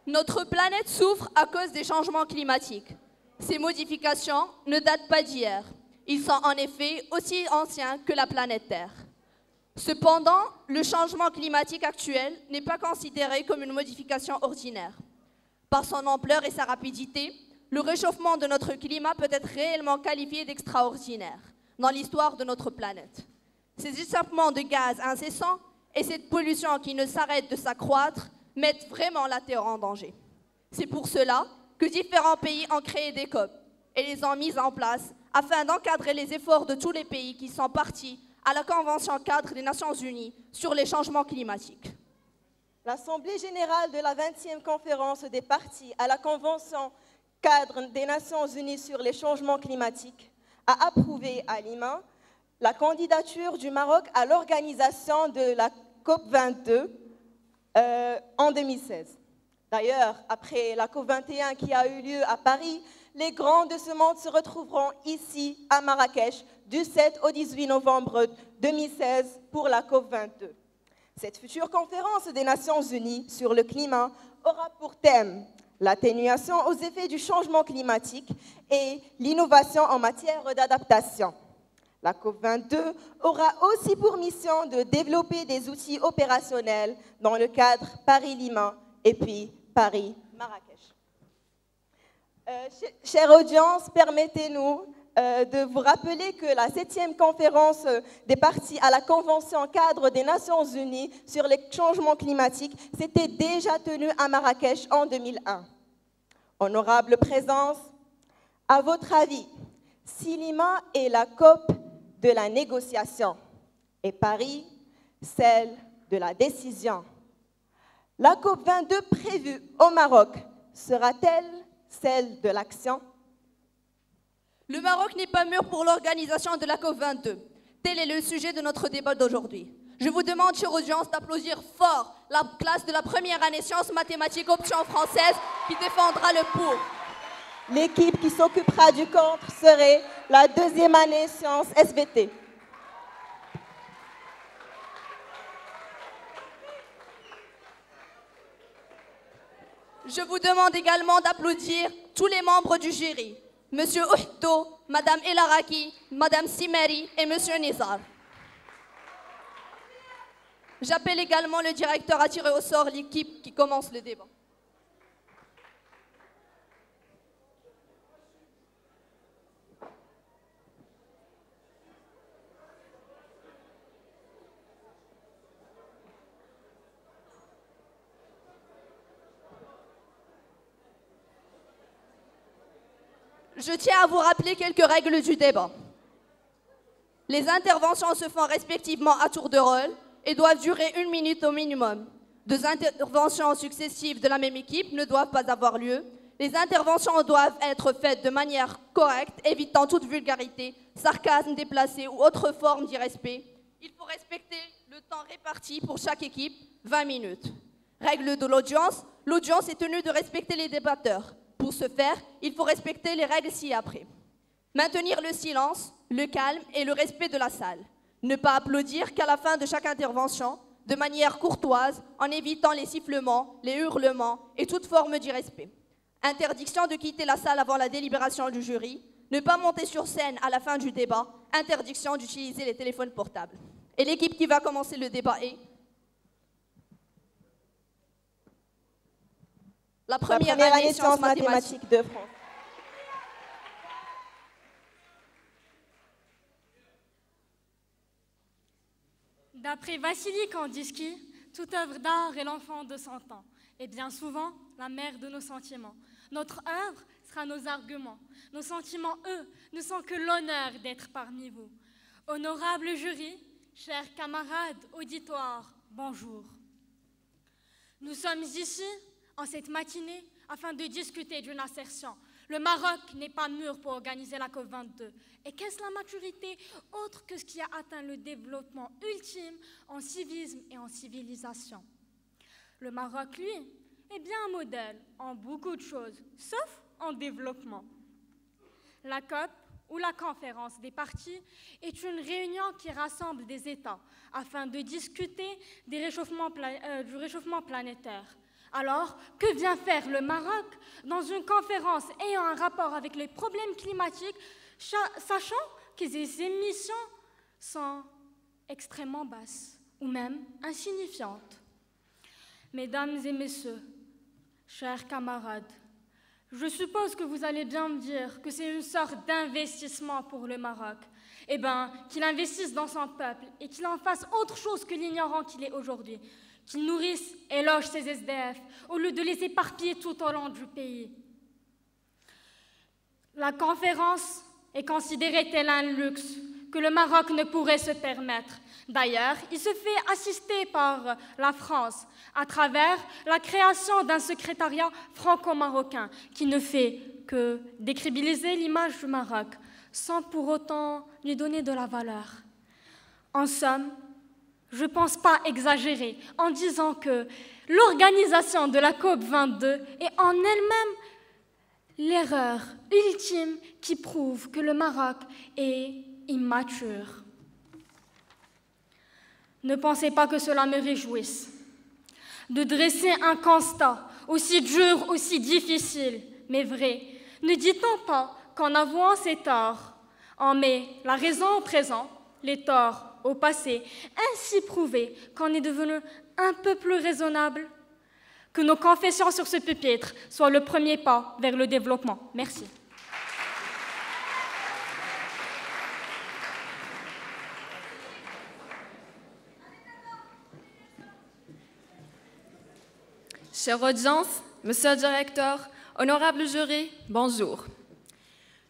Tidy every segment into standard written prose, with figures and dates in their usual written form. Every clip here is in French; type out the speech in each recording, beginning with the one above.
Notre planète souffre à cause des changements climatiques. Ces modifications ne datent pas d'hier. Ils sont en effet aussi anciens que la planète Terre. Cependant, le changement climatique actuel n'est pas considéré comme une modification ordinaire. Par son ampleur et sa rapidité, le réchauffement de notre climat peut être réellement qualifié d'extraordinaire dans l'histoire de notre planète. Ces échappements de gaz incessants et cette pollution qui ne s'arrête de s'accroître mettent vraiment la Terre en danger. C'est pour cela que différents pays ont créé des COP et les ont mises en place afin d'encadrer les efforts de tous les pays qui sont partis à la Convention cadre des Nations Unies sur les changements climatiques. L'Assemblée générale de la 20e conférence des parties à la Convention cadre des Nations Unies sur les changements climatiques a approuvé à Lima la candidature du Maroc à l'organisation de la COP22 en 2016. D'ailleurs, après la COP21 qui a eu lieu à Paris, les grands de ce monde se retrouveront ici à Marrakech du 7 au 18 novembre 2016 pour la COP22. Cette future conférence des Nations Unies sur le climat aura pour thème l'atténuation aux effets du changement climatique et l'innovation en matière d'adaptation. La COP22 aura aussi pour mission de développer des outils opérationnels dans le cadre Paris-Lima et puis Paris-Marrakech. Chère audience, permettez-nous de vous rappeler que la 7e conférence des parties à la Convention cadre des Nations Unies sur les changements climatiques s'était déjà tenue à Marrakech en 2001. Honorable présence, à votre avis, si Lima est la COP de la négociation et Paris, celle de la décision, la COP22 prévue au Maroc sera-t-elle celle de l'action? Le Maroc n'est pas mûr pour l'organisation de la COP22. Tel est le sujet de notre débat d'aujourd'hui. Je vous demande, chère audience, d'applaudir fort la classe de la première année sciences mathématiques option française qui défendra le pour. L'équipe qui s'occupera du contre serait la 2e année sciences SVT. Je vous demande également d'applaudir tous les membres du jury. Monsieur Ouhto, Madame Elaraki, Madame Simeri et Monsieur Nizar. J'appelle également le directeur à tirer au sort l'équipe qui commence le débat. Je tiens à vous rappeler quelques règles du débat. Les interventions se font respectivement à tour de rôle et doivent durer 1 minute au minimum. 2 interventions successives de la même équipe ne doivent pas avoir lieu. Les interventions doivent être faites de manière correcte, évitant toute vulgarité, sarcasme déplacé ou autre forme d'irrespect. Il faut respecter le temps réparti pour chaque équipe, 20 minutes. Règle de l'audience, l'audience est tenue de respecter les débatteurs. Pour ce faire, il faut respecter les règles ci-après. Maintenir le silence, le calme et le respect de la salle. Ne pas applaudir qu'à la fin de chaque intervention, de manière courtoise, en évitant les sifflements, les hurlements et toute forme d'irrespect. Interdiction de quitter la salle avant la délibération du jury. Ne pas monter sur scène à la fin du débat. Interdiction d'utiliser les téléphones portables. Et l'équipe qui va commencer le débat est la première année sciences mathématiques de France. D'après Vassili Kandinsky, toute œuvre d'art est l'enfant de 100 ans, et bien souvent la mère de nos sentiments. Notre œuvre sera nos arguments. Nos sentiments, eux, ne sont que l'honneur d'être parmi vous. Honorable jury, chers camarades auditoires, bonjour. Nous sommes ici, en cette matinée, afin de discuter d'une assertion. Le Maroc n'est pas mûr pour organiser la COP22. Et qu'est-ce la maturité autre que ce qui a atteint le développement ultime en civisme et en civilisation? Le Maroc, lui, est bien un modèle en beaucoup de choses, sauf en développement. La COP, ou la conférence des parties, est une réunion qui rassemble des États afin de discuter du réchauffement planétaire. Alors, que vient faire le Maroc dans une conférence ayant un rapport avec les problèmes climatiques, sachant que ces émissions sont extrêmement basses ou même insignifiantes? Mesdames et messieurs, chers camarades, je suppose que vous allez bien me dire que c'est une sorte d'investissement pour le Maroc. Eh bien, qu'il investisse dans son peuple et qu'il en fasse autre chose que l'ignorant qu'il est aujourd'hui. Qu'il nourrisse et loge ses SDF au lieu de les éparpiller tout au long du pays. La conférence est considérée tel un luxe que le Maroc ne pourrait se permettre. D'ailleurs, il se fait assister par la France à travers la création d'un secrétariat franco-marocain qui ne fait que décrédibiliser l'image du Maroc sans pour autant lui donner de la valeur. En somme, je ne pense pas exagérer en disant que l'organisation de la COP22 est en elle-même l'erreur ultime qui prouve que le Maroc est immature. Ne pensez pas que cela me réjouisse de dresser un constat aussi dur, aussi difficile, mais vrai. Ne dit-on pas qu'en avouant ses torts, on met la raison au présent, les torts au passé, ainsi prouver qu'on est devenu un peu plus raisonnable? Que nos confessions sur ce pupitre soient le premier pas vers le développement. Merci. Chère audience, monsieur le directeur, honorable jury, bonjour.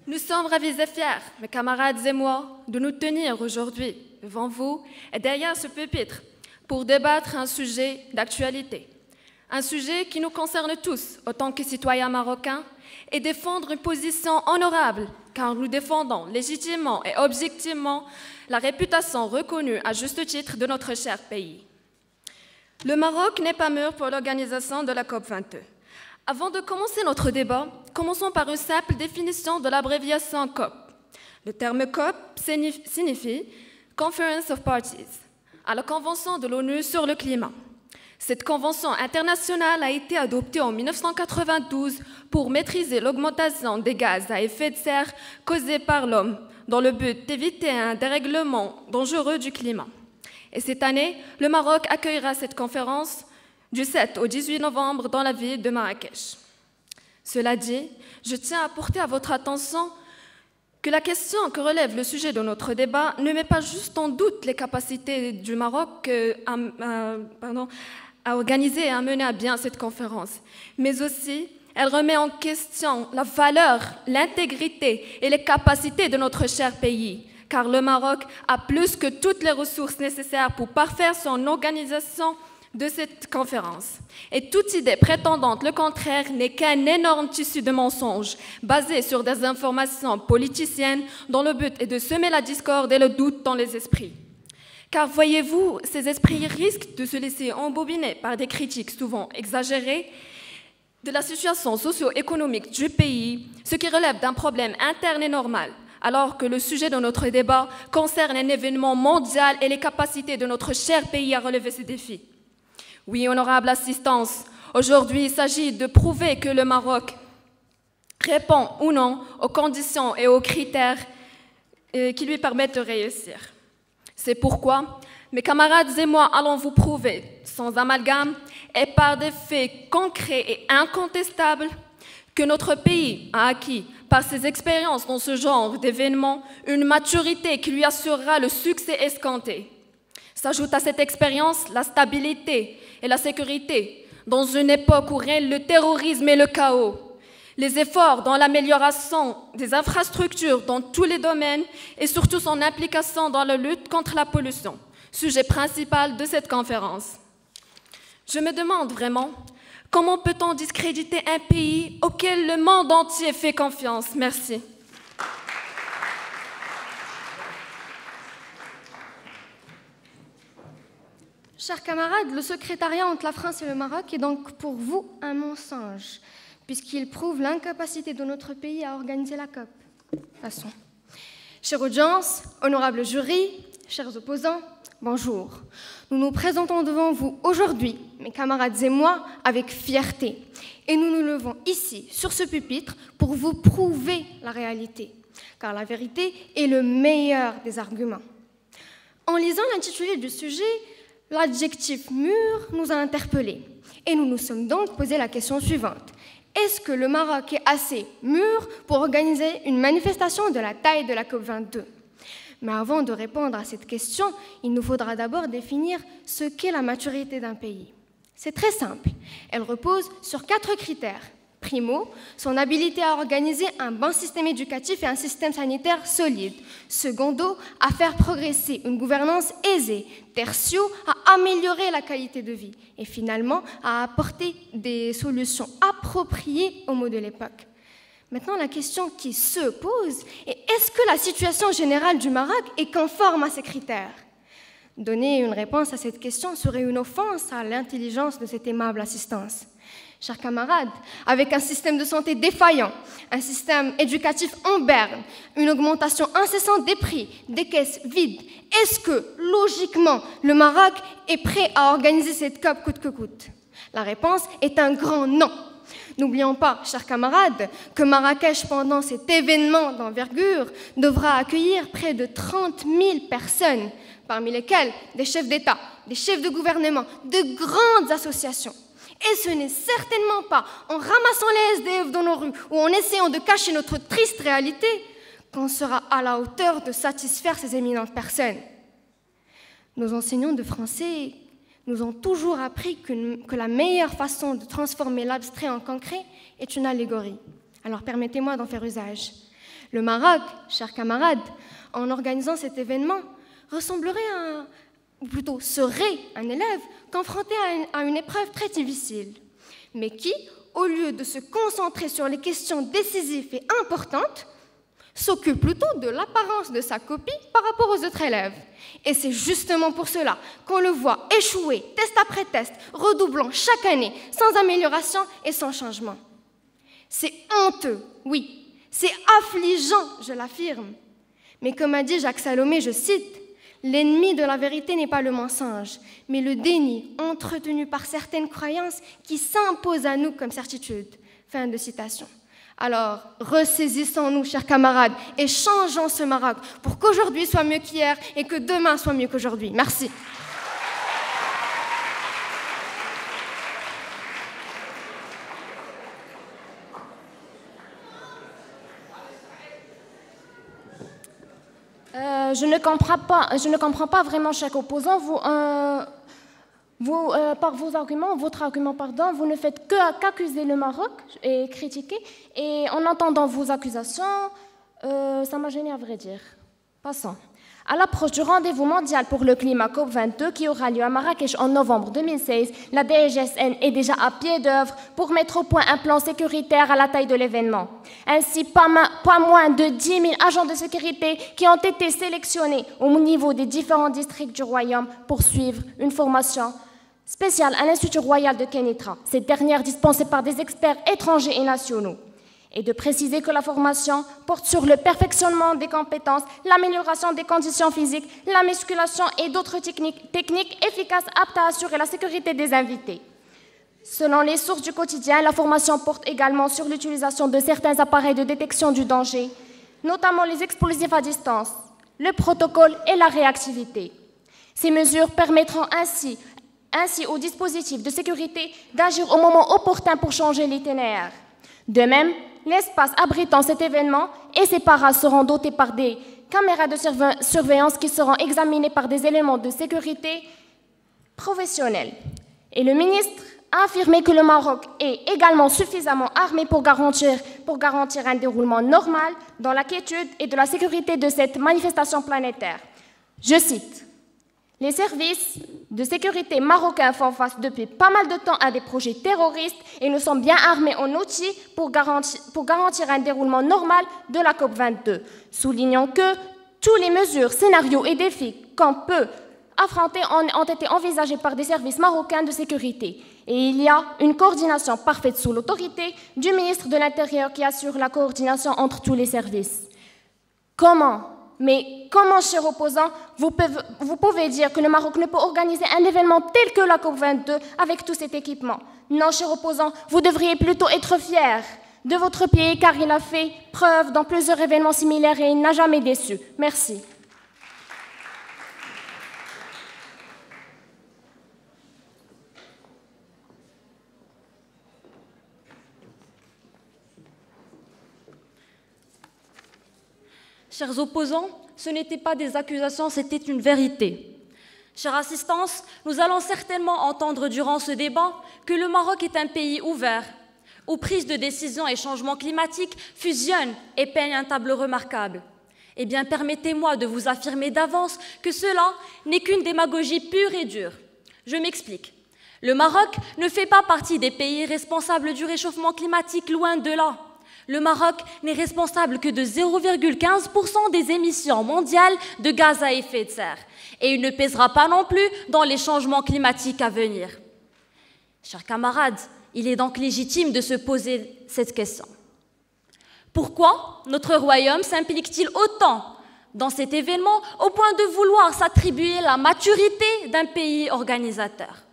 Nous sommes ravis et fiers, mes camarades et moi, de nous tenir aujourd'hui devant vous et derrière ce pupitre pour débattre un sujet d'actualité. Un sujet qui nous concerne tous, autant que citoyens marocains, et défendre une position honorable, car nous défendons légitimement et objectivement la réputation reconnue à juste titre de notre cher pays. Le Maroc n'est pas mûr pour l'organisation de la COP22. Avant de commencer notre débat, commençons par une simple définition de l'abréviation COP. Le terme COP signifie Conference of Parties, à la Convention de l'ONU sur le climat. Cette convention internationale a été adoptée en 1992 pour maîtriser l'augmentation des gaz à effet de serre causés par l'homme, dans le but d'éviter un dérèglement dangereux du climat. Et cette année, le Maroc accueillera cette conférence du 7 au 18 novembre dans la ville de Marrakech. Cela dit, je tiens à porter à votre attention que la question que relève le sujet de notre débat ne met pas juste en doute les capacités du Maroc à organiser et à mener à bien cette conférence, mais aussi elle remet en question la valeur, l'intégrité et les capacités de notre cher pays, car le Maroc a plus que toutes les ressources nécessaires pour parfaire son organisation de cette conférence. Et toute idée prétendante le contraire n'est qu'un énorme tissu de mensonges basé sur des informations politiciennes dont le but est de semer la discorde et le doute dans les esprits. Car voyez-vous, ces esprits risquent de se laisser embobiner par des critiques souvent exagérées de la situation socio-économique du pays, ce qui relève d'un problème interne et normal, alors que le sujet de notre débat concerne un événement mondial et les capacités de notre cher pays à relever ces défis. Oui, honorable assistance, aujourd'hui il s'agit de prouver que le Maroc répond ou non aux conditions et aux critères qui lui permettent de réussir. C'est pourquoi mes camarades et moi allons vous prouver, sans amalgame et par des faits concrets et incontestables, que notre pays a acquis, par ses expériences dans ce genre d'événements, une maturité qui lui assurera le succès escompté. S'ajoute à cette expérience la stabilité et la sécurité, dans une époque où règne le terrorisme et le chaos. Les efforts dans l'amélioration des infrastructures dans tous les domaines et surtout son implication dans la lutte contre la pollution, sujet principal de cette conférence. Je me demande vraiment, comment peut-on discréditer un pays auquel le monde entier fait confiance? Merci. Chers camarades, le secrétariat entre la France et le Maroc est donc pour vous un mensonge, puisqu'il prouve l'incapacité de notre pays à organiser la COP. Passons. Chère audience, honorable jury, chers opposants, Bonjour. Nous nous présentons devant vous aujourd'hui, mes camarades et moi, avec fierté. Et nous nous levons ici, sur ce pupitre, pour vous prouver la réalité. Car la vérité est le meilleur des arguments. En lisant l'intitulé du sujet, l'adjectif « mûr » nous a interpellés. Et nous nous sommes donc posé la question suivante. Est-ce que le Maroc est assez mûr pour organiser une manifestation de la taille de la COP22 ? Mais avant de répondre à cette question, il nous faudra d'abord définir ce qu'est la maturité d'un pays. C'est très simple. Elle repose sur 4 critères. Primo, son habilité à organiser un bon système éducatif et un système sanitaire solide. Secondo, à faire progresser une gouvernance aisée. Tertio, à améliorer la qualité de vie. Et finalement, à apporter des solutions appropriées aux maux de l'époque. Maintenant, la question qui se pose est est-ce que la situation générale du Maroc est conforme à ces critères ? Donner une réponse à cette question serait une offense à l'intelligence de cette aimable assistance. Chers camarades, avec un système de santé défaillant, un système éducatif en berne, une augmentation incessante des prix, des caisses vides, est-ce que, logiquement, le Maroc est prêt à organiser cette COP coûte que coûte ? La réponse est un grand non. N'oublions pas, chers camarades, que Marrakech, pendant cet événement d'envergure, devra accueillir près de 30 000 personnes, parmi lesquelles des chefs d'État, des chefs de gouvernement, de grandes associations. Et ce n'est certainement pas en ramassant les SDF dans nos rues ou en essayant de cacher notre triste réalité qu'on sera à la hauteur de satisfaire ces éminentes personnes. Nos enseignants de français nous ont toujours appris que la meilleure façon de transformer l'abstrait en concret est une allégorie. Alors permettez-moi d'en faire usage. Le Maroc, chers camarades, en organisant cet événement, ressemblerait ou plutôt serait un élève confronté à une épreuve très difficile, mais qui, au lieu de se concentrer sur les questions décisives et importantes, s'occupe plutôt de l'apparence de sa copie par rapport aux autres élèves. Et c'est justement pour cela qu'on le voit échouer, test après test, redoublant chaque année, sans amélioration et sans changement. C'est honteux, oui, c'est affligeant, je l'affirme. Mais comme a dit Jacques Salomé, je cite, « L'ennemi de la vérité n'est pas le mensonge, mais le déni entretenu par certaines croyances qui s'imposent à nous comme certitude. » Fin de citation. Alors, ressaisissons-nous, chers camarades, et changeons ce Maroc pour qu'aujourd'hui soit mieux qu'hier et que demain soit mieux qu'aujourd'hui. Merci. Je ne comprends pas vraiment chaque opposant. Par votre argument, vous ne faites qu'accuser le Maroc et critiquer. Et en entendant vos accusations, ça m'a gêné à vrai dire. Passons. À l'approche du rendez-vous mondial pour le climat COP22 qui aura lieu à Marrakech en novembre 2016, la DGSN est déjà à pied d'œuvre pour mettre au point un plan sécuritaire à la taille de l'événement. Ainsi, pas moins de 10 000 agents de sécurité qui ont été sélectionnés au niveau des différents districts du Royaume pour suivre une formation spéciale à l'Institut royal de Kenitra, cette dernière dispensée par des experts étrangers et nationaux. Et de préciser que la formation porte sur le perfectionnement des compétences, l'amélioration des conditions physiques, la musculation et d'autres techniques efficaces aptes à assurer la sécurité des invités. Selon les sources du quotidien, la formation porte également sur l'utilisation de certains appareils de détection du danger, notamment les explosifs à distance, le protocole et la réactivité. Ces mesures permettront ainsi aux dispositifs de sécurité d'agir au moment opportun pour changer l'itinéraire. De même, l'espace abritant cet événement et ses parages seront dotés par des caméras de surveillance qui seront examinées par des éléments de sécurité professionnels. Et le ministre a affirmé que le Maroc est également suffisamment armé pour garantir un déroulement normal dans la quiétude et de la sécurité de cette manifestation planétaire. Je cite. Les services de sécurité marocains font face depuis pas mal de temps à des projets terroristes et nous sommes bien armés en outils pour garantir un déroulement normal de la COP22. Soulignons que toutes les mesures, scénarios et défis qu'on peut affronter ont été envisagés par des services marocains de sécurité. Et il y a une coordination parfaite sous l'autorité du ministre de l'Intérieur qui assure la coordination entre tous les services. Comment Mais comment, chers opposants, vous pouvez dire que le Maroc ne peut organiser un événement tel que la COP22 avec tout cet équipement? Non, chers opposants, vous devriez plutôt être fiers de votre pays car il a fait preuve dans plusieurs événements similaires et il n'a jamais déçu. Merci. Chers opposants, ce n'étaient pas des accusations, c'était une vérité. Chère assistance, nous allons certainement entendre durant ce débat que le Maroc est un pays ouvert, où prise de décision et changement climatique fusionnent et peignent un tableau remarquable. Eh bien, permettez-moi de vous affirmer d'avance que cela n'est qu'une démagogie pure et dure. Je m'explique. Le Maroc ne fait pas partie des pays responsables du réchauffement climatique, loin de là. Le Maroc n'est responsable que de 0,15% des émissions mondiales de gaz à effet de serre. Et il ne pèsera pas non plus dans les changements climatiques à venir. Chers camarades, il est donc légitime de se poser cette question. Pourquoi notre royaume s'implique-t-il autant dans cet événement au point de vouloir s'attribuer la maturité d'un pays organisateur?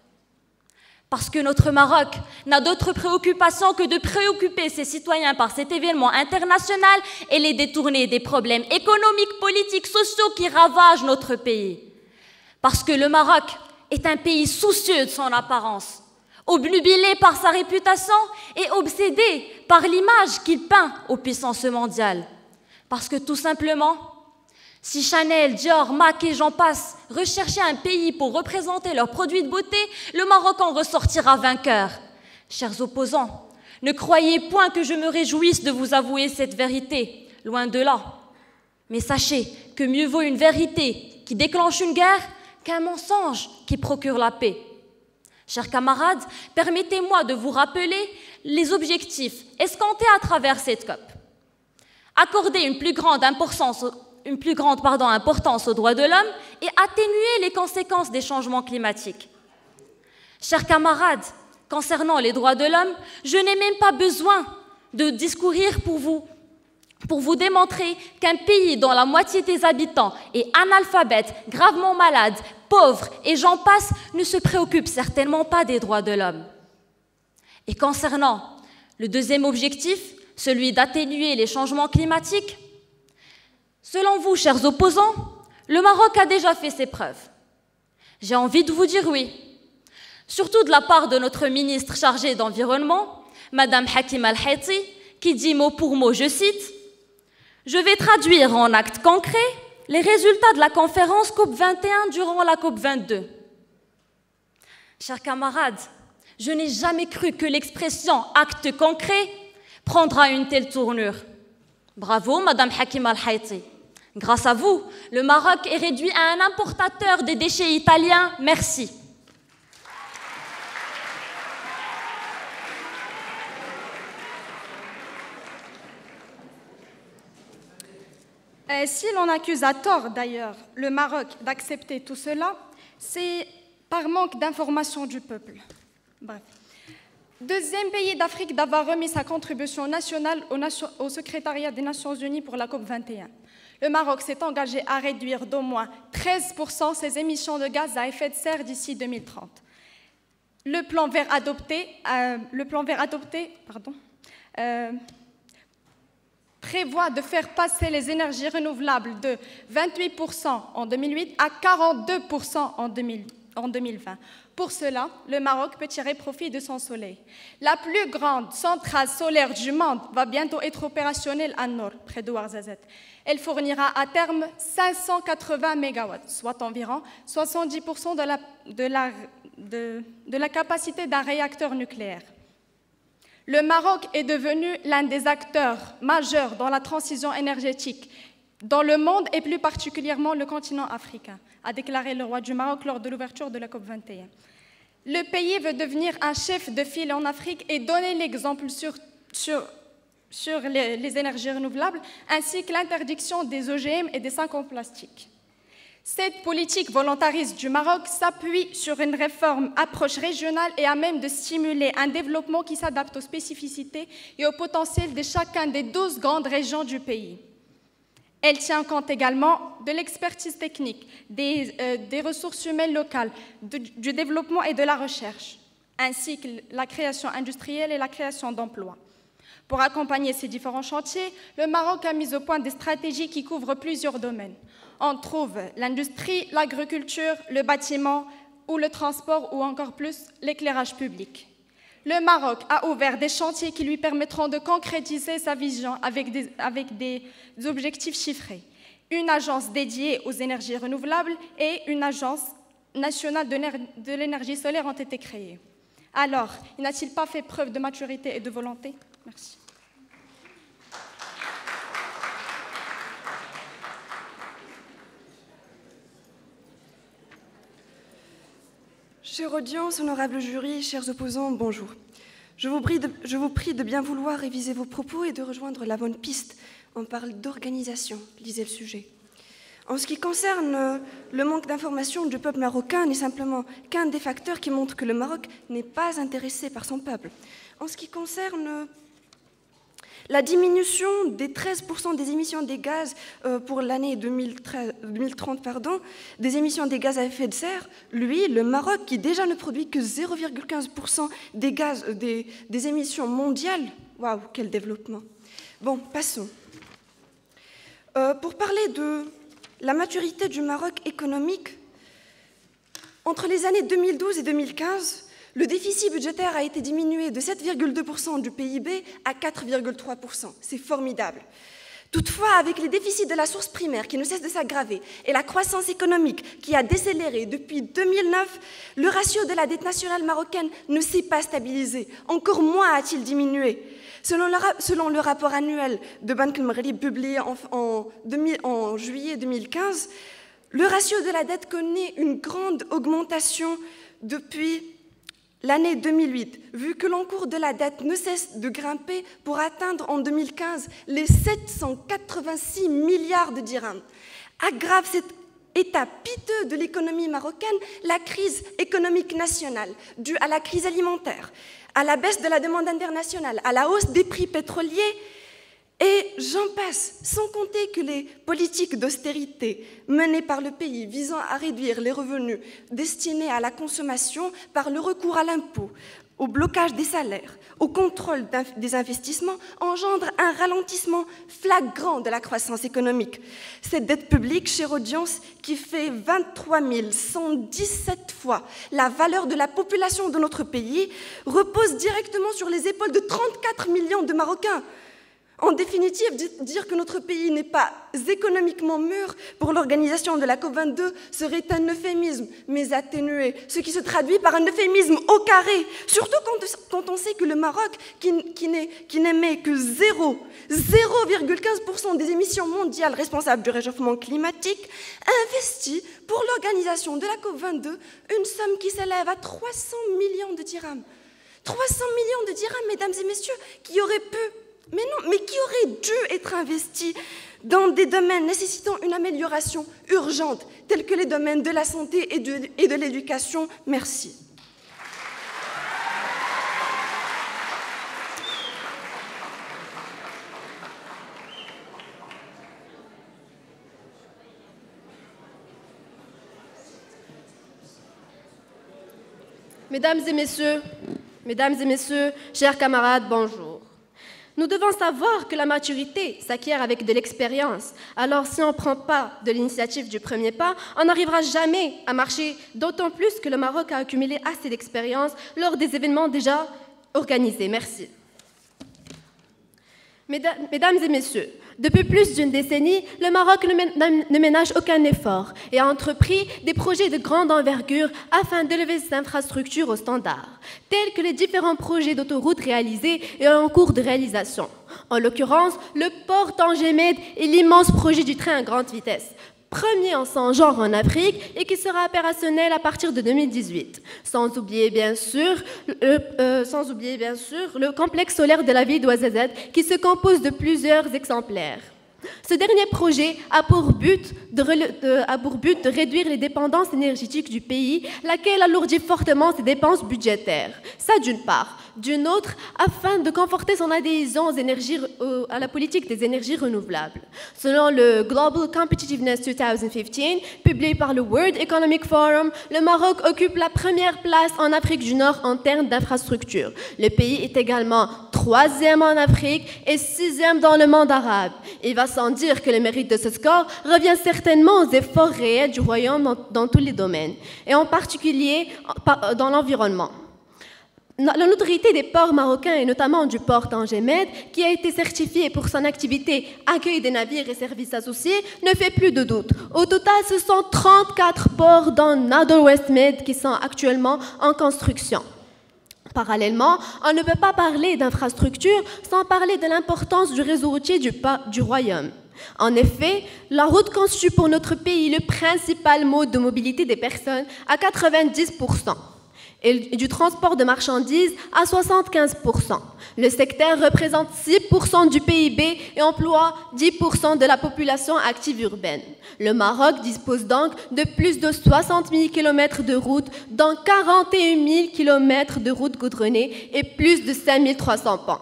Parce que notre Maroc n'a d'autre préoccupation que de préoccuper ses citoyens par cet événement international et les détourner des problèmes économiques, politiques, sociaux qui ravagent notre pays. Parce que le Maroc est un pays soucieux de son apparence, obnubilé par sa réputation et obsédé par l'image qu'il peint aux puissances mondiales. Parce que tout simplement, si Chanel, Dior, MAC et j'en passe recherchaient un pays pour représenter leurs produits de beauté, le Maroc en ressortira vainqueur. Chers opposants, ne croyez point que je me réjouisse de vous avouer cette vérité, loin de là. Mais sachez que mieux vaut une vérité qui déclenche une guerre qu'un mensonge qui procure la paix. Chers camarades, permettez-moi de vous rappeler les objectifs escomptés à travers cette COP. Accorder une plus grande importance aux droits de l'homme et atténuer les conséquences des changements climatiques. Chers camarades, concernant les droits de l'homme, je n'ai même pas besoin de discourir pour vous démontrer qu'un pays dont la moitié des habitants est analphabète, gravement malade, pauvre et j'en passe, ne se préoccupe certainement pas des droits de l'homme. Et concernant le deuxième objectif, celui d'atténuer les changements climatiques, selon vous, chers opposants, le Maroc a déjà fait ses preuves. J'ai envie de vous dire oui, surtout de la part de notre ministre chargée d'Environnement, Madame Hakima El Haiti, qui dit mot pour mot, je cite, « Je vais traduire en actes concrets les résultats de la conférence COP21 durant la COP22. » Chers camarades, je n'ai jamais cru que l'expression « acte concret » prendra une telle tournure. Bravo, Madame Hakima El Haiti. Grâce à vous, le Maroc est réduit à un importateur des déchets italiens. Merci. Si l'on accuse à tort d'ailleurs le Maroc d'accepter tout cela, c'est par manque d'information du peuple. Bref. Deuxième pays d'Afrique d'avoir remis sa contribution nationale au secrétariat des Nations Unies pour la COP21. Le Maroc s'est engagé à réduire d'au moins 13% ses émissions de gaz à effet de serre d'ici 2030. Le plan vert adopté prévoit de faire passer les énergies renouvelables de 28% en 2008 à 42% en 2020. Pour cela, le Maroc peut tirer profit de son soleil. La plus grande centrale solaire du monde va bientôt être opérationnelle à Noor, près de Ouarzazate. Elle fournira à terme 580 MW, soit environ 70% de la capacité d'un réacteur nucléaire. Le Maroc est devenu l'un des acteurs majeurs dans la transition énergétique dans le monde et plus particulièrement le continent africain, a déclaré le roi du Maroc lors de l'ouverture de la COP21. Le pays veut devenir un chef de file en Afrique et donner l'exemple sur les énergies renouvelables ainsi que l'interdiction des OGM et des sacs en plastique. Cette politique volontariste du Maroc s'appuie sur une approche régionale et à même de stimuler un développement qui s'adapte aux spécificités et au potentiel de chacun des 12 grandes régions du pays. Elle tient compte également de l'expertise technique, des ressources humaines locales, du développement et de la recherche, ainsi que la création industrielle et la création d'emplois. Pour accompagner ces différents chantiers, le Maroc a mis au point des stratégies qui couvrent plusieurs domaines. On trouve l'industrie, l'agriculture, le bâtiment ou le transport ou encore plus l'éclairage public. Le Maroc a ouvert des chantiers qui lui permettront de concrétiser sa vision avec des objectifs chiffrés. Une agence dédiée aux énergies renouvelables et une agence nationale de l'énergie solaire ont été créées. Alors, n'a-t-il pas fait preuve de maturité et de volonté? Merci. Chère audience, honorable jury, chers opposants, bonjour. Je vous prie de bien vouloir réviser vos propos et de rejoindre la bonne piste. On parle d'organisation, lisez le sujet. En ce qui concerne le manque d'information du peuple marocain, n'est simplement qu'un des facteurs qui montrent que le Maroc n'est pas intéressé par son peuple. En ce qui concerne la diminution des 13% des émissions des gaz pour l'année 2030, des émissions des gaz à effet de serre, lui, le Maroc, qui déjà ne produit que 0,15% des gaz des émissions mondiales, waouh, quel développement. Bon, passons. Pour parler de la maturité du Maroc économique, entre les années 2012 et 2015, le déficit budgétaire a été diminué de 7,2% du PIB à 4,3%. C'est formidable. Toutefois, avec les déficits de la source primaire qui ne cessent de s'aggraver et la croissance économique qui a décéléré depuis 2009, le ratio de la dette nationale marocaine ne s'est pas stabilisé. Encore moins a-t-il diminué. Selon le rapport annuel de Banque el-Maghrib publié en juillet 2015, le ratio de la dette connaît une grande augmentation depuis l'année 2008, vu que l'encours de la dette ne cesse de grimper pour atteindre en 2015 les 786 milliards de dirhams. Aggrave cet état piteux de l'économie marocaine la crise économique nationale, due à la crise alimentaire, à la baisse de la demande internationale, à la hausse des prix pétroliers, et j'en passe, sans compter que les politiques d'austérité menées par le pays visant à réduire les revenus destinés à la consommation par le recours à l'impôt, au blocage des salaires, au contrôle des investissements engendrent un ralentissement flagrant de la croissance économique. Cette dette publique, chère audience, qui fait 23 117 fois la valeur de la population de notre pays, repose directement sur les épaules de 34 millions de Marocains. En définitive, dire que notre pays n'est pas économiquement mûr pour l'organisation de la COP22 serait un euphémisme, mais atténué, ce qui se traduit par un euphémisme au carré, surtout quand on sait que le Maroc, qui n'émet que 0,15% des émissions mondiales responsables du réchauffement climatique, investit pour l'organisation de la COP22 une somme qui s'élève à 300 millions de dirhams. 300 millions de dirhams, mesdames et messieurs, qui auraient pu mais qui aurait dû être investi dans des domaines nécessitant une amélioration urgente, tels que les domaines de la santé et de l'éducation. Merci. Mesdames et messieurs, chers camarades, bonjour. Nous devons savoir que la maturité s'acquiert avec de l'expérience. Alors, si on ne prend pas de l'initiative du premier pas, on n'arrivera jamais à marcher, d'autant plus que le Maroc a accumulé assez d'expérience lors des événements déjà organisés. Merci. Mesdames et messieurs, depuis plus d'une décennie, le Maroc ne ménage aucun effort et a entrepris des projets de grande envergure afin d'élever ses infrastructures aux standards, tels que les différents projets d'autoroutes réalisés et en cours de réalisation. En l'occurrence, le port Tanger-Med et l'immense projet du train à grande vitesse, premier en son genre en Afrique et qui sera opérationnel à partir de 2018. Sans oublier bien sûr le complexe solaire de la ville d'Ouarzazate qui se compose de plusieurs exemplaires. Ce dernier projet a pour but a pour but de réduire les dépendances énergétiques du pays, laquelle alourdit fortement ses dépenses budgétaires. Ça d'une part. D'une autre, afin de conforter son adhésion à la politique des énergies renouvelables. Selon le Global Competitiveness 2015, publié par le World Economic Forum, le Maroc occupe la première place en Afrique du Nord en termes d'infrastructures. Le pays est également 3e en Afrique et 6e dans le monde arabe. Il va sans dire que le mérite de ce score revient certainement aux efforts réels du Royaume dans tous les domaines, et en particulier dans l'environnement. La notoriété des ports marocains, et notamment du port Tanger-Med, qui a été certifié pour son activité accueil des navires et services associés, ne fait plus de doute. Au total, ce sont 34 ports dans Nador West Med qui sont actuellement en construction. Parallèlement, on ne peut pas parler d'infrastructure sans parler de l'importance du réseau routier du Royaume. En effet, la route constitue pour notre pays le principal mode de mobilité des personnes à 90%. Et du transport de marchandises à 75%. Le secteur représente 6% du PIB et emploie 10% de la population active urbaine. Le Maroc dispose donc de plus de 60 000 km de routes, dont 41 000 km de routes goudronnées et plus de 5 300 ponts.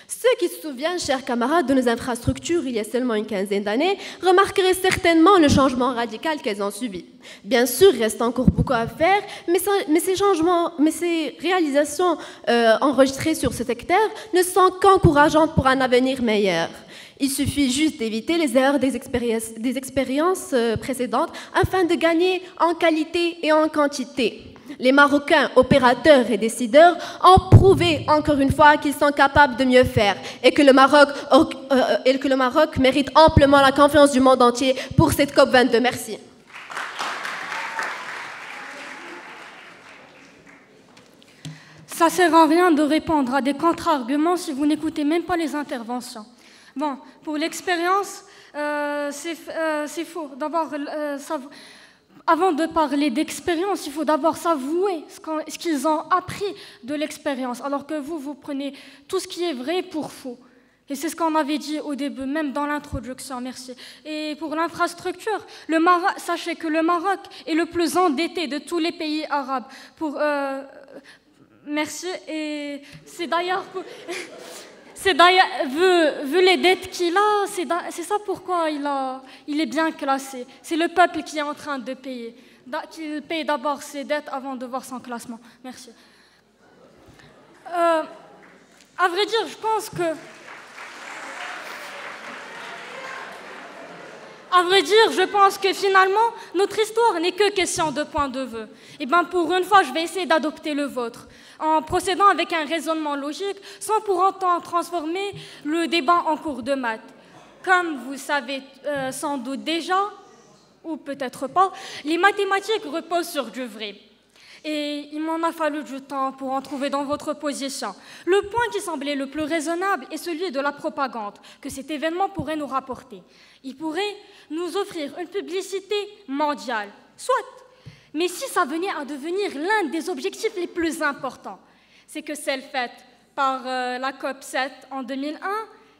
Ceux qui se souviennent, chers camarades, de nos infrastructures il y a seulement une quinzaine d'années, remarqueraient certainement le changement radical qu'elles ont subi. Bien sûr, il reste encore beaucoup à faire, mais ces réalisations enregistrées sur ce secteur ne sont qu'encourageantes pour un avenir meilleur. Il suffit juste d'éviter les erreurs des expériences précédentes afin de gagner en qualité et en quantité. Les Marocains, opérateurs et décideurs, ont prouvé encore une fois qu'ils sont capables de mieux faire et que le Maroc mérite amplement la confiance du monde entier pour cette COP22. Merci. Ça ne sert à rien de répondre à des contre-arguments si vous n'écoutez même pas les interventions. Bon, pour l'expérience, c'est faux. D'abord, avant de parler d'expérience, il faut d'abord s'avouer ce qu'ils ont appris de l'expérience, alors que vous prenez tout ce qui est vrai pour faux. Et c'est ce qu'on avait dit au début, même dans l'introduction, merci. Et pour l'infrastructure, sachez que le Maroc est le plus endetté de tous les pays arabes. Merci, et c'est d'ailleurs... vu les dettes qu'il a, c'est ça pourquoi il est bien classé. C'est le peuple qui est en train de payer. Qu'il paye d'abord ses dettes avant de voir son classement. Merci. À vrai dire, je pense que... À vrai dire, je pense que finalement, notre histoire n'est que question de point de vue. Et bien, pour une fois, je vais essayer d'adopter le vôtre, en procédant avec un raisonnement logique, sans pour autant transformer le débat en cours de maths. Comme vous savez sans doute déjà, ou peut-être pas, les mathématiques reposent sur du vrai. Et il m'en a fallu du temps pour en trouver dans votre position. Le point qui semblait le plus raisonnable est celui de la propagande que cet événement pourrait nous rapporter. Il pourrait nous offrir une publicité mondiale, soit. Mais si ça venait à devenir l'un des objectifs les plus importants, c'est que celle faite par la COP7 en 2001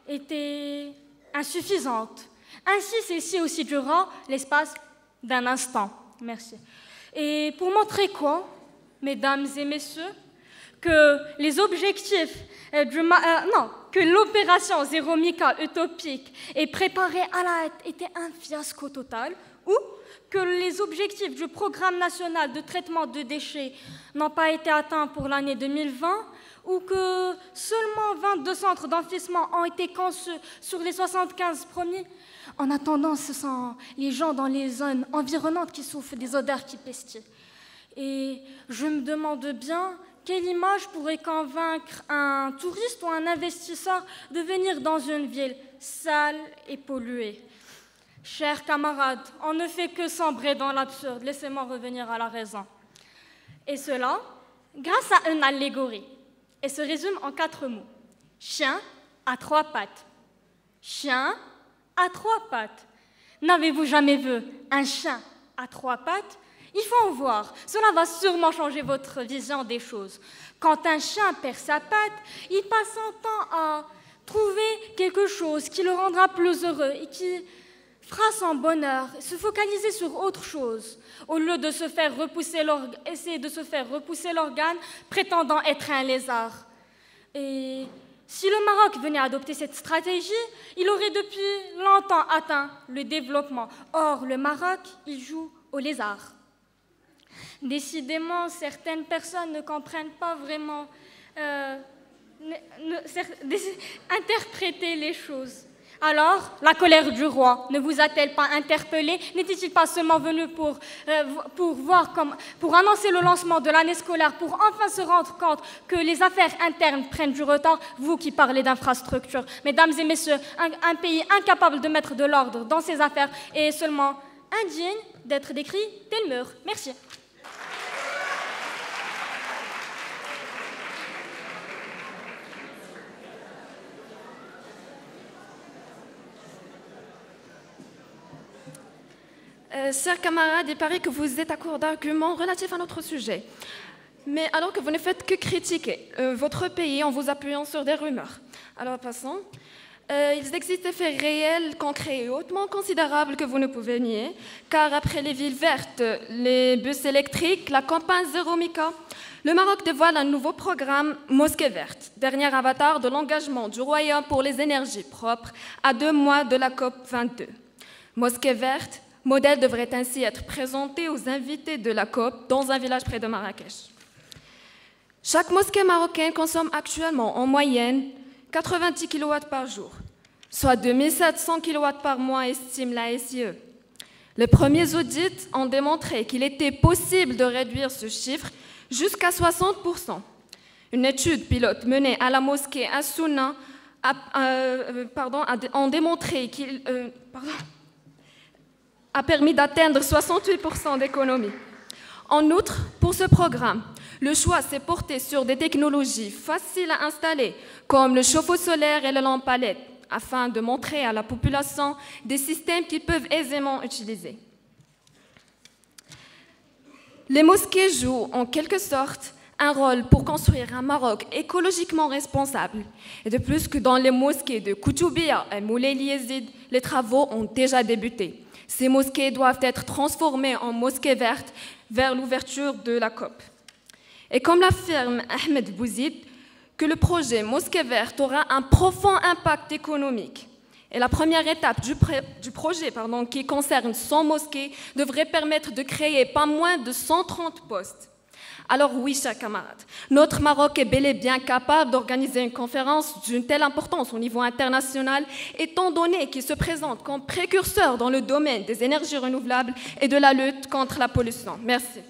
était insuffisante. Ainsi, celle-ci aussi durera l'espace d'un instant. Merci. Et pour montrer quoi, mesdames et messieurs, que les objectifs que l'opération Zéro Mica utopique et préparée à la hâte était un fiasco total, ou que les objectifs du programme national de traitement de déchets n'ont pas été atteints pour l'année 2020, ou que seulement 22 centres d'enfouissement ont été conçus sur les 75 premiers. En attendant, ce sont les gens dans les zones environnantes qui souffrent des odeurs qui pestillent. Et je me demande bien quelle image pourrait convaincre un touriste ou un investisseur de venir dans une ville sale et polluée. Chers camarades, on ne fait que sombrer dans l'absurde. Laissez-moi revenir à la raison. Et cela, grâce à une allégorie. Et se résume en 4 mots. Chien à 3 pattes. Chien à 3 pattes. N'avez-vous jamais vu un chien à 3 pattes? Il faut en voir. Cela va sûrement changer votre vision des choses. Quand un chien perd sa patte, il passe son temps à trouver quelque chose qui le rendra plus heureux et qui fera son bonheur, se focaliser sur autre chose, au lieu de essayer de se faire repousser l'organe prétendant être un lézard. Et si le Maroc venait adopter cette stratégie, il aurait depuis longtemps atteint le développement. Or, le Maroc, il joue au lézard. Décidément, certaines personnes ne comprennent pas vraiment interpréter les choses. Alors, la colère du roi ne vous a-t-elle pas interpellé? N'était-il pas seulement venu pour annoncer le lancement de l'année scolaire, pour enfin se rendre compte que les affaires internes prennent du retard? Vous qui parlez d'infrastructures. Mesdames et messieurs, un pays incapable de mettre de l'ordre dans ses affaires est seulement indigne d'être décrit tel mur. Merci. Chers camarades, il paraît que vous êtes à court d'arguments relatifs à notre sujet. Mais alors que vous ne faites que critiquer votre pays en vous appuyant sur des rumeurs. Alors passons. Il existe des faits réels, concrets et hautement considérables que vous ne pouvez nier, car après les villes vertes, les bus électriques, la campagne Zéro Mica, le Maroc dévoile un nouveau programme Mosquée verte, dernier avatar de l'engagement du Royaume pour les énergies propres à 2 mois de la COP 22. Mosquée verte, modèle devrait ainsi être présenté aux invités de la COP dans un village près de Marrakech. Chaque mosquée marocaine consomme actuellement en moyenne 90 kW par jour, soit 2700 kW par mois, estime la SIE. Les premiers audits ont démontré qu'il était possible de réduire ce chiffre jusqu'à 60%. Une étude pilote menée à la mosquée As-Sunna a démontré qu'il a permis d'atteindre 68% d'économie. En outre, pour ce programme, le choix s'est porté sur des technologies faciles à installer, comme le chauffe-eau solaire et les lampes à LED, afin de montrer à la population des systèmes qu'ils peuvent aisément utiliser. Les mosquées jouent en quelque sorte un rôle pour construire un Maroc écologiquement responsable. Et de plus que dans les mosquées de Koutoubia et Moulay Yazid, les travaux ont déjà débuté. Ces mosquées doivent être transformées en mosquées vertes vers l'ouverture de la COP. Et comme l'affirme Ahmed Bouzid, que le projet Mosquée verte aura un profond impact économique. Et la première étape du projet, qui concerne 100 mosquées, devrait permettre de créer pas moins de 130 postes. Alors oui, chers camarades, notre Maroc est bel et bien capable d'organiser une conférence d'une telle importance au niveau international, étant donné qu'il se présente comme précurseur dans le domaine des énergies renouvelables et de la lutte contre la pollution. Merci.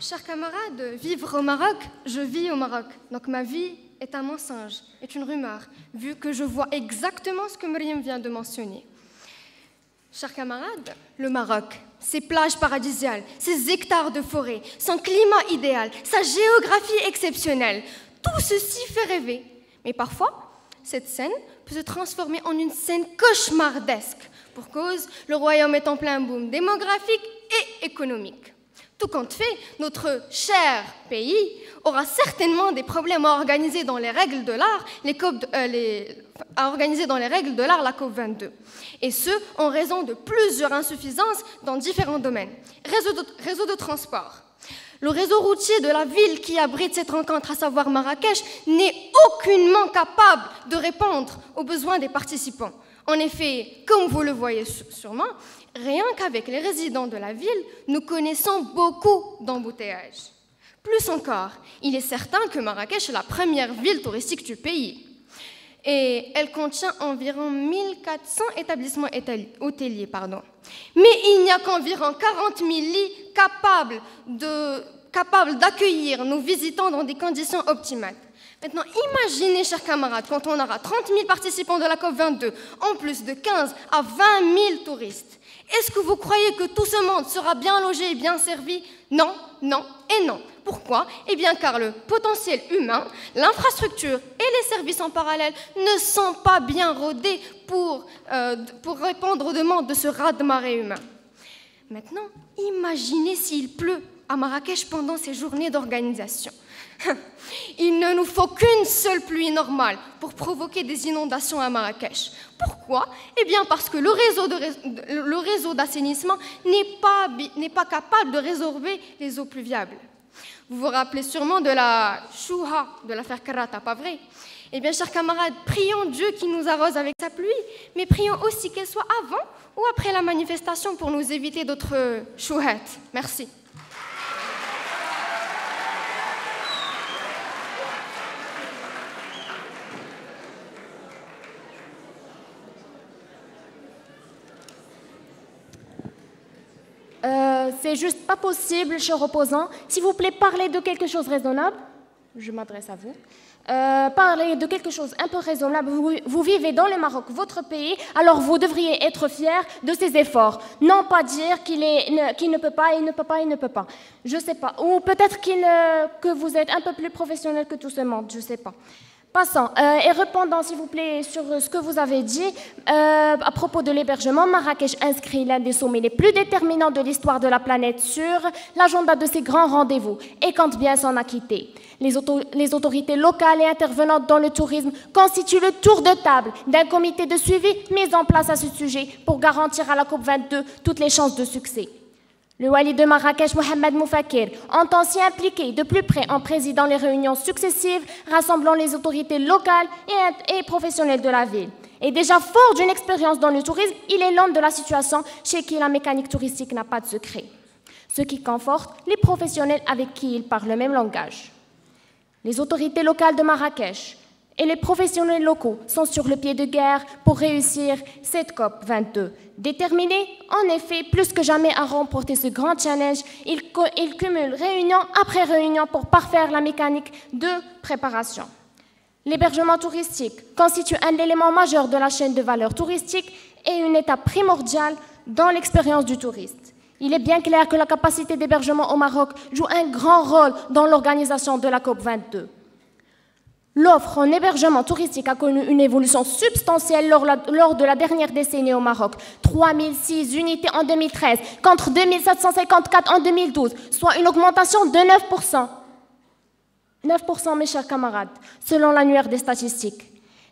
Chers camarades, vivre au Maroc, je vis au Maroc. Donc ma vie est un mensonge, est une rumeur, vu que je vois exactement ce que Myriam vient de mentionner. Chers camarades, le Maroc, ses plages paradisiales, ses hectares de forêt, son climat idéal, sa géographie exceptionnelle, tout ceci fait rêver. Mais parfois, cette scène peut se transformer en une scène cauchemardesque. Pour cause, le royaume est en plein boom démographique et économique. Tout compte fait, notre cher pays aura certainement des problèmes à organiser dans les règles de l'art, la COP 22. Et ce, en raison de plusieurs insuffisances dans différents domaines. Réseau de transport. Le réseau routier de la ville qui abrite cette rencontre, à savoir Marrakech, n'est aucunement capable de répondre aux besoins des participants. En effet, comme vous le voyez sûrement, rien qu'avec les résidents de la ville, nous connaissons beaucoup d'embouteillages. Plus encore, il est certain que Marrakech est la première ville touristique du pays. Et elle contient environ 1400 établissements hôteliers. Mais il n'y a qu'environ 40 000 lits capables d'accueillir nos visitants dans des conditions optimales. Maintenant, imaginez, chers camarades, quand on aura 30 000 participants de la COP 22, en plus de 15 à 20 000 touristes. Est-ce que vous croyez que tout ce monde sera bien logé et bien servi? Non, non et non. Pourquoi? Eh bien, car le potentiel humain, l'infrastructure et les services en parallèle ne sont pas bien rodés pour répondre aux demandes de ce raz-de-marée humain. Maintenant, imaginez s'il pleut à Marrakech pendant ces journées d'organisation. Il ne nous faut qu'une seule pluie normale pour provoquer des inondations à Marrakech. Pourquoi? Eh bien parce que le réseau d'assainissement n'est pas capable de résorber les eaux pluviales. Vous vous rappelez sûrement de la chouha, de l'affaire Karata, pas vrai? Eh bien, chers camarades, prions Dieu qui nous arrose avec sa pluie, mais prions aussi qu'elle soit avant ou après la manifestation pour nous éviter d'autres chouhats. Merci. C'est juste pas possible, chers opposants. S'il vous plaît, parlez de quelque chose de raisonnable. Je m'adresse à vous. Parlez de quelque chose un peu raisonnable. Vous vivez dans le Maroc, votre pays, alors vous devriez être fiers de ses efforts. Non pas dire qu'il ne peut pas, il ne peut pas, il ne peut pas. Je sais pas. Ou peut-être que vous êtes un peu plus professionnel que tout ce monde, je sais pas. Passons, et répondant s'il vous plaît sur ce que vous avez dit à propos de l'hébergement, Marrakech inscrit l'un des sommets les plus déterminants de l'histoire de la planète sur l'agenda de ces grands rendez-vous et compte bien s'en acquitter. Les autorités locales et intervenantes dans le tourisme constituent le tour de table d'un comité de suivi mis en place à ce sujet pour garantir à la COP22 toutes les chances de succès. Le wali de Marrakech, Mohamed Moufakir, entend s'y impliquer de plus près en présidant les réunions successives rassemblant les autorités locales et professionnelles de la ville. Et déjà fort d'une expérience dans le tourisme, il est l'homme de la situation chez qui la mécanique touristique n'a pas de secret. Ce qui conforte les professionnels avec qui il parle le même langage. Les autorités locales de Marrakech et les professionnels locaux sont sur le pied de guerre pour réussir cette COP22. Déterminés, en effet, plus que jamais à remporter ce grand challenge, ils cumulent réunion après réunion pour parfaire la mécanique de préparation. L'hébergement touristique constitue un élément majeur de la chaîne de valeur touristique et une étape primordiale dans l'expérience du touriste. Il est bien clair que la capacité d'hébergement au Maroc joue un grand rôle dans l'organisation de la COP22. L'offre en hébergement touristique a connu une évolution substantielle lors de la dernière décennie au Maroc. 3006 unités en 2013 contre 2754 en 2012, soit une augmentation de 9%. 9%, mes chers camarades, selon l'annuaire des statistiques.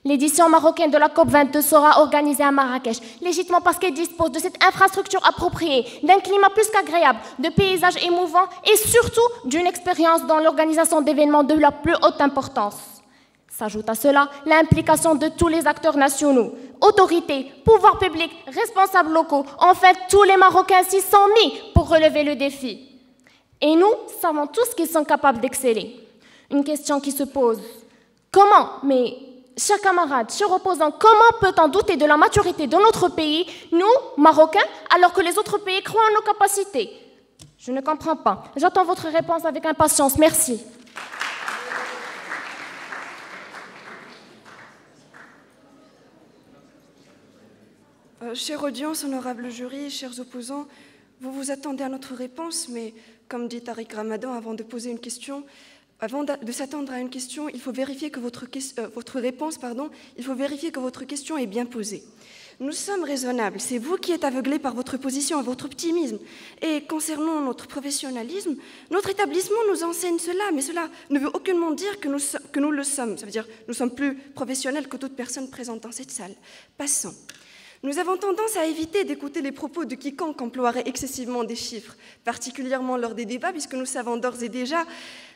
L'édition marocaine de la COP22 sera organisée à Marrakech, légitimement parce qu'elle dispose de cette infrastructure appropriée, d'un climat plus qu'agréable, de paysages émouvants et surtout d'une expérience dans l'organisation d'événements de la plus haute importance. S'ajoute à cela l'implication de tous les acteurs nationaux, autorités, pouvoirs publics, responsables locaux. Enfin, tous les Marocains s'y sont mis pour relever le défi. Et nous savons tous qu'ils sont capables d'exceller. Une question qui se pose. Comment, mais chers camarades, chers opposants, comment peut-on douter de la maturité de notre pays, nous, Marocains, alors que les autres pays croient en nos capacités? Je ne comprends pas. J'attends votre réponse avec impatience. Merci. Chère audience, honorable jury, chers opposants, vous vous attendez à notre réponse, mais comme dit Tariq Ramadan, avant de poser une question, avant de s'attendre à une question, il faut vérifier que votre réponse, il faut vérifier que votre question est bien posée. Nous sommes raisonnables, c'est vous qui êtes aveuglés par votre position et votre optimisme. Et concernant notre professionnalisme, notre établissement nous enseigne cela, mais cela ne veut aucunement dire que nous le sommes. Ça veut dire que nous sommes plus professionnels que toute personne présente dans cette salle. Passons. Nous avons tendance à éviter d'écouter les propos de quiconque emploierait excessivement des chiffres, particulièrement lors des débats, puisque nous savons d'ores et déjà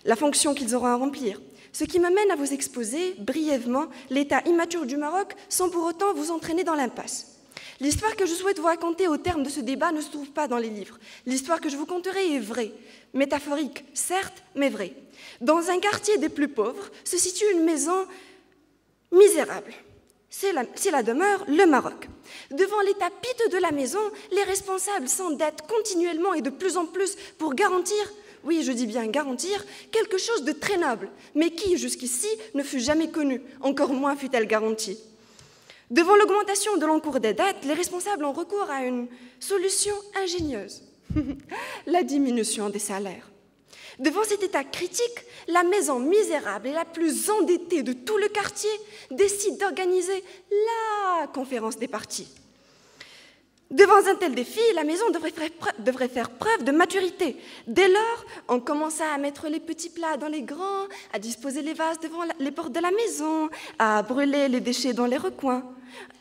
la fonction qu'ils auront à remplir. Ce qui m'amène à vous exposer brièvement l'état immature du Maroc sans pour autant vous entraîner dans l'impasse. L'histoire que je souhaite vous raconter au terme de ce débat ne se trouve pas dans les livres. L'histoire que je vous conterai est vraie, métaphorique, certes, mais vraie. Dans un quartier des plus pauvres se situe une maison misérable. C'est la demeure, le Maroc. Devant l'état piteux de la maison, les responsables s'endettent continuellement et de plus en plus pour garantir, oui, je dis bien garantir, quelque chose de très noble, mais qui, jusqu'ici, ne fut jamais connu, encore moins fut-elle garantie. Devant l'augmentation de l'encours des dettes, les responsables ont recours à une solution ingénieuse, la diminution des salaires. Devant cet état critique, la maison misérable et la plus endettée de tout le quartier décide d'organiser la conférence des partis. Devant un tel défi, la maison devrait faire preuve de maturité. Dès lors, on commença à mettre les petits plats dans les grands, à disposer les vases devant les portes de la maison, à brûler les déchets dans les recoins.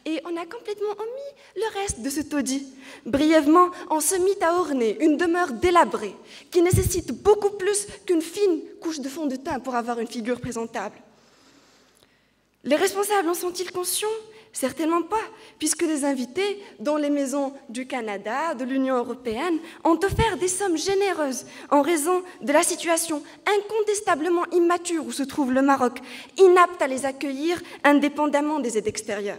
Et on a complètement omis le reste de ce taudis. Brièvement, on se mit à orner une demeure délabrée, qui nécessite beaucoup plus qu'une fine couche de fond de teint pour avoir une figure présentable. Les responsables en sont-ils conscients ? Certainement pas, puisque les invités, dont les maisons du Canada, de l'Union européenne, ont offert des sommes généreuses en raison de la situation incontestablement immature où se trouve le Maroc, inapte à les accueillir indépendamment des aides extérieures.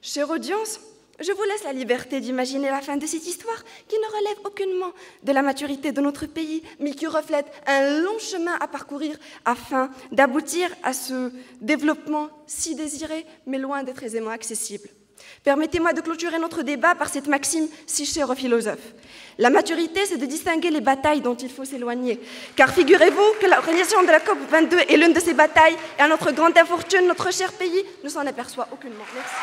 Chère audience, je vous laisse la liberté d'imaginer la fin de cette histoire qui ne relève aucunement de la maturité de notre pays, mais qui reflète un long chemin à parcourir afin d'aboutir à ce développement si désiré, mais loin d'être aisément accessible. Permettez-moi de clôturer notre débat par cette maxime si chère aux philosophes. La maturité, c'est de distinguer les batailles dont il faut s'éloigner. Car figurez-vous que l'organisation de la COP22 est l'une de ces batailles, et à notre grande infortune, notre cher pays ne s'en aperçoit aucunement. Merci.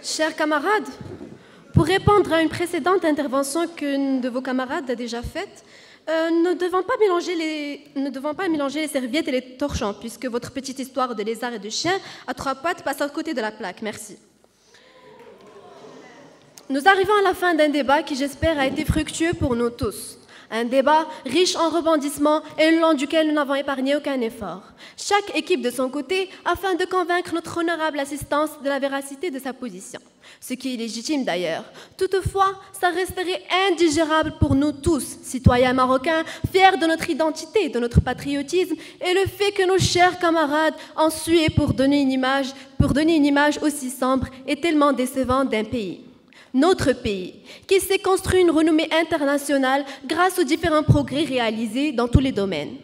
Chers camarades, pour répondre à une précédente intervention qu'une de vos camarades a déjà faite, ne devons pas mélanger les serviettes et les torchons, puisque votre petite histoire de lézard et de chien à trois pattes passe à côté de la plaque. Merci. Nous arrivons à la fin d'un débat qui, j'espère, a été fructueux pour nous tous. Un débat riche en rebondissements et le long duquel nous n'avons épargné aucun effort. Chaque équipe de son côté afin de convaincre notre honorable assistance de la véracité de sa position. Ce qui est légitime d'ailleurs. Toutefois, ça resterait indigérable pour nous tous, citoyens marocains, fiers de notre identité, de notre patriotisme et le fait que nos chers camarades ont sué pour donner une image aussi sombre et tellement décevante d'un pays. Notre pays, qui s'est construit une renommée internationale grâce aux différents progrès réalisés dans tous les domaines.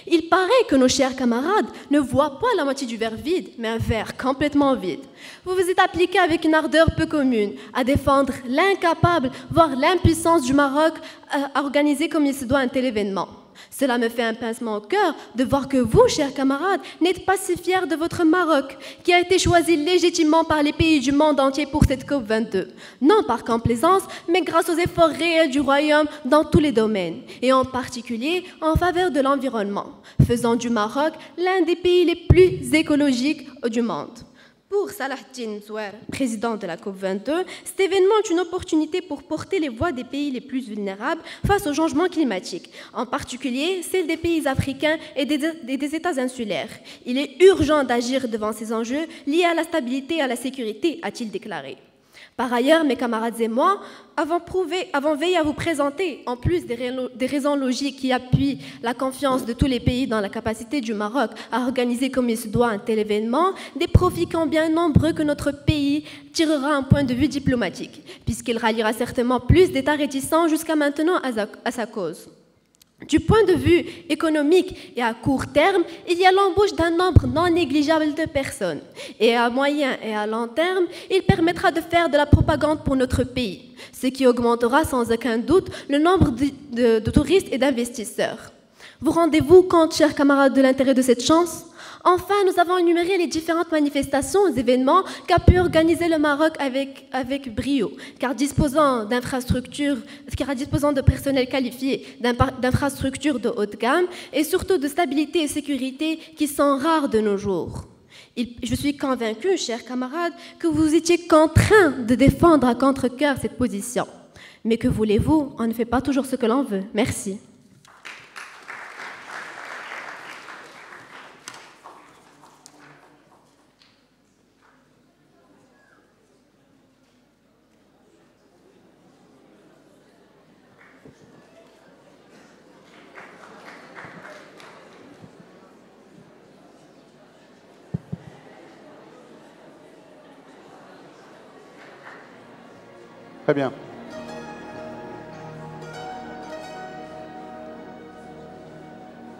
Il paraît que nos chers camarades ne voient pas la moitié du verre vide, mais un verre complètement vide. Vous vous êtes appliqués avec une ardeur peu commune à défendre l'incapable, voire l'impuissance du Maroc à organiser comme il se doit un tel événement. Cela me fait un pincement au cœur de voir que vous, chers camarades, n'êtes pas si fiers de votre Maroc, qui a été choisi légitimement par les pays du monde entier pour cette COP22. Non par complaisance, mais grâce aux efforts réels du Royaume dans tous les domaines, et en particulier en faveur de l'environnement, faisant du Maroc l'un des pays les plus écologiques du monde. Pour Salahdine Zouer, président de la COP22, cet événement est une opportunité pour porter les voix des pays les plus vulnérables face au changement climatique, en particulier celles des pays africains et des États insulaires. Il est urgent d'agir devant ces enjeux liés à la stabilité et à la sécurité, a-t-il déclaré. Par ailleurs, mes camarades et moi avons veillé à vous présenter, en plus des raisons logiques qui appuient la confiance de tous les pays dans la capacité du Maroc à organiser comme il se doit un tel événement, des profits combien nombreux que notre pays tirera un point de vue diplomatique, puisqu'il ralliera certainement plus d'États réticents jusqu'à maintenant à sa cause. Du point de vue économique et à court terme, il y a l'embauche d'un nombre non négligeable de personnes. Et à moyen et à long terme, il permettra de faire de la propagande pour notre pays, ce qui augmentera sans aucun doute le nombre de touristes et d'investisseurs. Vous rendez-vous compte, chers camarades, de l'intérêt de cette chance ? Enfin, nous avons énuméré les différentes manifestations et événements qu'a pu organiser le Maroc avec brio, car disposant de personnel qualifié, d'infrastructures de haute gamme et surtout de stabilité et sécurité qui sont rares de nos jours. Je suis convaincue, chers camarades, que vous étiez contraints de défendre à contre-cœur cette position. Mais que voulez-vous, on ne fait pas toujours ce que l'on veut. Merci. Très bien.